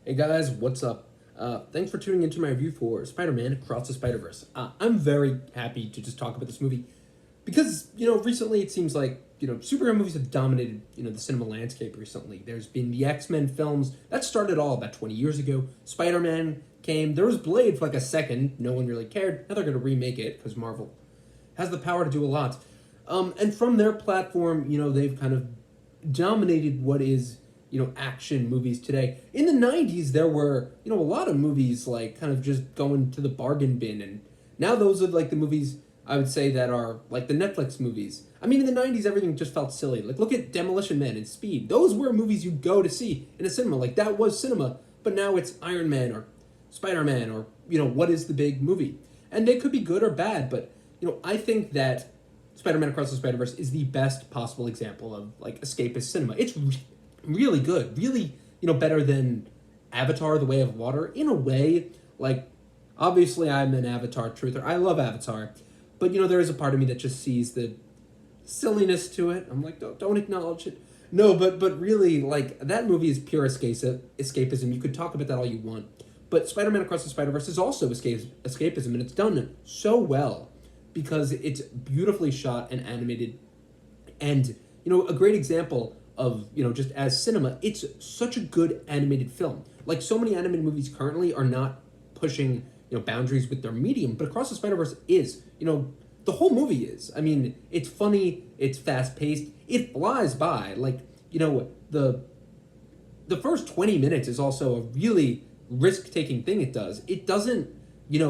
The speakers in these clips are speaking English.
Hey guys, what's up? Thanks for tuning into my review for Spider-Man Across the Spider-Verse. I'm very happy to just talk about this movie because, recently it seems like, superhero movies have dominated, the cinema landscape recently. There's been the X-Men films. That started all about 20 years ago. Spider-Man came. There was Blade for like a second. No one really cared. Now they're going to remake it because Marvel has the power to do a lot. And from their platform, they've kind of dominated what is action movies today. In the 90s there were a lot of movies like kind of just going to the bargain bin, and now those are like the movies I would say that are like the Netflix movies. I mean, in the 90s everything just felt silly. Like look at Demolition Man and Speed. Those were movies you'd go to see in a cinema. Like that was cinema. But now it's Iron Man or Spider-Man or what is the big movie. And they could be good or bad, but I think that Spider-Man Across the Spider-Verse is the best possible example of like escapist cinema. It's really good, really better than Avatar: The Way of Water in a way. Like obviously I'm an Avatar truther. I love Avatar, but there is a part of me that just sees the silliness to it. I'm like, don't acknowledge it. No, but really, like that movie is pure escapism. You could talk about that all you want, but Spider-Man Across the Spider-Verse is also escapism, and it's done so well because it's beautifully shot and animated, and a great example of just as cinema. It's such a good animated film. Like so many animated movies currently are not pushing boundaries with their medium, but Across the Spider-Verse is. The whole movie is. I mean, it's funny, it's fast paced, it flies by. Like the first 20 minutes is also a really risk taking thing it does. It doesn't,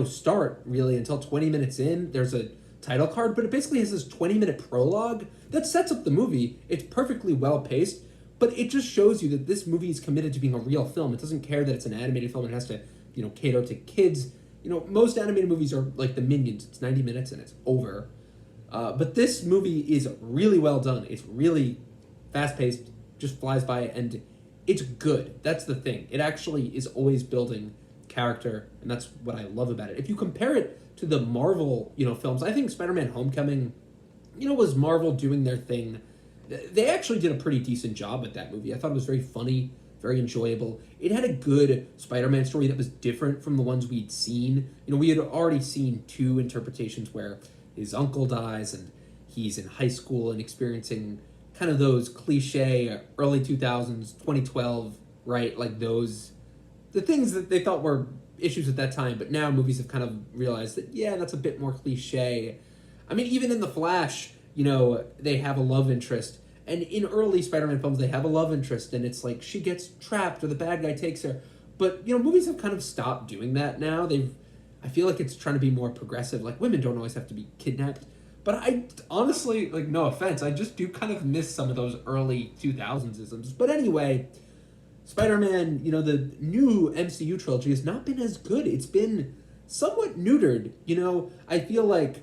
start really until 20 minutes in. There's a title card, but it basically has this 20-minute prologue that sets up the movie. It's perfectly well paced, but it just shows you that this movie is committed to being a real film. It doesn't care that it's an animated film and it has to, cater to kids. Most animated movies are like the Minions. It's 90 minutes and it's over. But this movie is really well done. It's really fast paced, just flies by, and it's good. That's the thing. It actually is always building character, and that's what I love about it. If you compare it to the Marvel, films, I think Spider-Man: Homecoming, was Marvel doing their thing. They actually did a pretty decent job at that movie. I thought it was very funny, very enjoyable. It had a good Spider-Man story that was different from the ones we'd seen. We had already seen two interpretations where his uncle dies and he's in high school and experiencing kind of those cliche early 2000s, 2012, right? Like those, the things that they thought were issues at that time, but now movies have kind of realized that, yeah, that's a bit more cliche. I mean, even in The Flash, they have a love interest. And in early Spider-Man films, they have a love interest, and it's like she gets trapped or the bad guy takes her. But, movies have kind of stopped doing that now. I feel like it's trying to be more progressive. Like, women don't always have to be kidnapped. But I honestly, like, no offense, I just do kind of miss some of those early 2000s isms. But anyway, Spider-Man, the new MCU trilogy has not been as good. It's been somewhat neutered. I feel like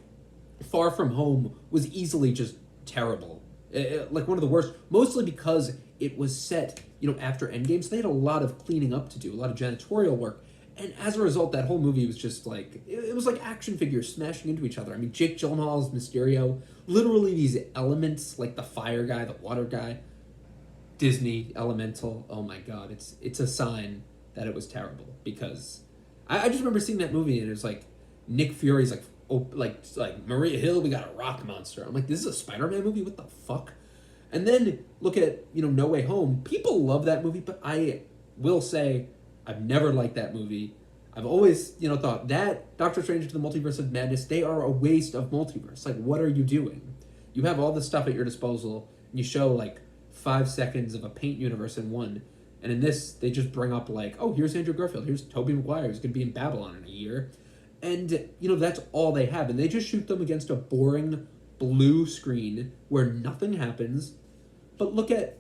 Far From Home was easily just terrible. Like one of the worst, mostly because it was set, after Endgame, so they had a lot of cleaning up to do, a lot of janitorial work. And as a result, that whole movie was just like, it was like action figures smashing into each other. I mean, Jake Gyllenhaal's Mysterio, literally these elements, like the fire guy, the water guy, Disney Elemental. Oh my god, it's a sign that it was terrible, because I just remember seeing that movie and it was like Nick Fury's like, oh, like Maria Hill, we got a rock monster. I'm like, this is a Spider-Man movie? What the fuck? And then look at No Way Home. People love that movie, but I will say I've never liked that movie. I've always thought that Doctor Strange into the Multiverse of Madness, they are a waste of multiverse. Like, what are you doing? You have all this stuff at your disposal, and you show like 5 seconds of a paint universe in one. And in this, they just bring up like, oh, here's Andrew Garfield, here's Tobey Maguire, who's going to be in Babylon in a year. And, that's all they have. And they just shoot them against a boring blue screen where nothing happens. But look at,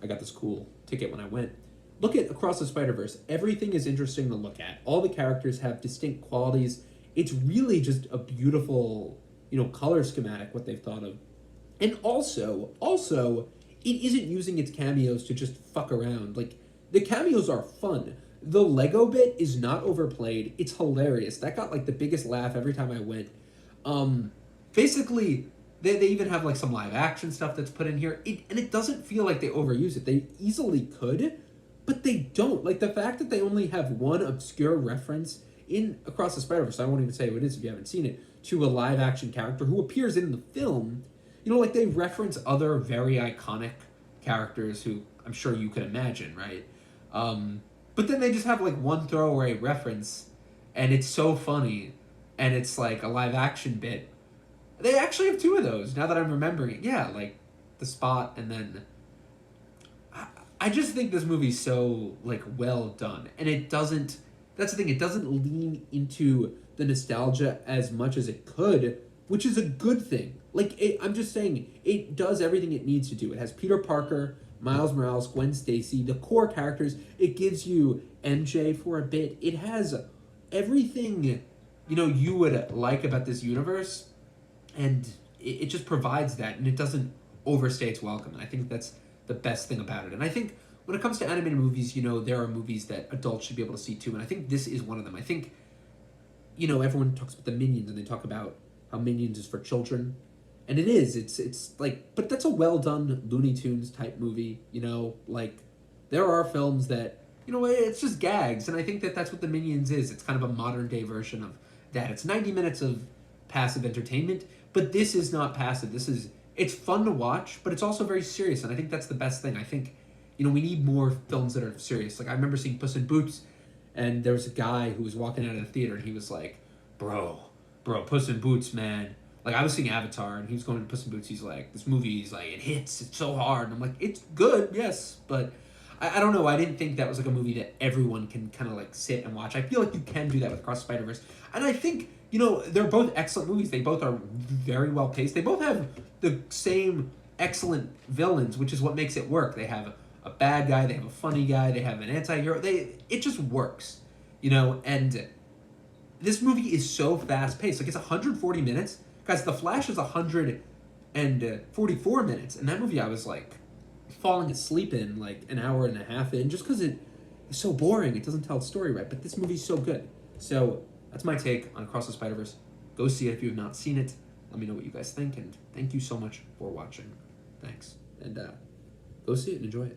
I got this cool ticket when I went. Look at Across the Spider-Verse. Everything is interesting to look at. All the characters have distinct qualities. It's really just a beautiful, color schematic, what they've thought of. And also, it isn't using its cameos to just fuck around. Like, the cameos are fun. The Lego bit is not overplayed. It's hilarious. That got like the biggest laugh every time I went. Basically, they even have like some live action stuff that's put in here. And it doesn't feel like they overuse it. They easily could, but they don't. Like, the fact that they only have one obscure reference in Across the Spider-Verse, I won't even say who it is if you haven't seen it, to a live-action character who appears in the film. You know, like, they reference other very iconic characters who I'm sure you could imagine, right? But then they just have, like, one throwaway reference, and it's so funny, and it's, like, a live-action bit. They actually have two of those, now that I'm remembering. Yeah, like, the Spot, and then... I just think this movie's so, like, well done. And it doesn't... That's the thing, it doesn't lean into the nostalgia as much as it could, which is a good thing. Like, I'm just saying, it does everything it needs to do. It has Peter Parker, Miles Morales, Gwen Stacy, the core characters. It gives you MJ for a bit. It has everything, you know, you would like about this universe, and it just provides that, and it doesn't overstay its welcome. And I think that's the best thing about it. And I think when it comes to animated movies, you know, there are movies that adults should be able to see too, and I think this is one of them. I think, you know, everyone talks about the Minions, and they talk about how Minions is for children, and it is. It's like, but that's a well done Looney Tunes type movie. You know, like, there are films that, you know, it's just gags, and I think that that's what the Minions is. It's kind of a modern day version of that. It's 90 minutes of passive entertainment, but this is not passive. It's fun to watch, but it's also very serious, and I think that's the best thing. I think, you know, we need more films that are serious. Like, I remember seeing Puss in Boots, and there was a guy who was walking out of the theater, and he was like, bro, Puss in Boots, man. Like, I was seeing Avatar, and he was going to Puss in Boots. He's like, this movie, he's like, it hits, it's so hard. And I'm like, it's good, yes, but I don't know. I didn't think that was like a movie that everyone can kind of like sit and watch. I feel like you can do that with Across the Spider-Verse. And I think, you know, they're both excellent movies. They both are very well paced. They both have the same excellent villains, which is what makes it work. They have a bad guy, they have a funny guy, they have an anti-hero. It just works, you know, and this movie is so fast-paced. Like, it's 140 minutes. Guys, The Flash is 144 minutes. And that movie I was, like, falling asleep in, like, an hour and a half in, just because it is so boring. It doesn't tell its story right. But this movie's so good. So, that's my take on Across the Spider-Verse. Go see it if you have not seen it. Let me know what you guys think, and thank you so much for watching. Thanks. And, go see it and enjoy it.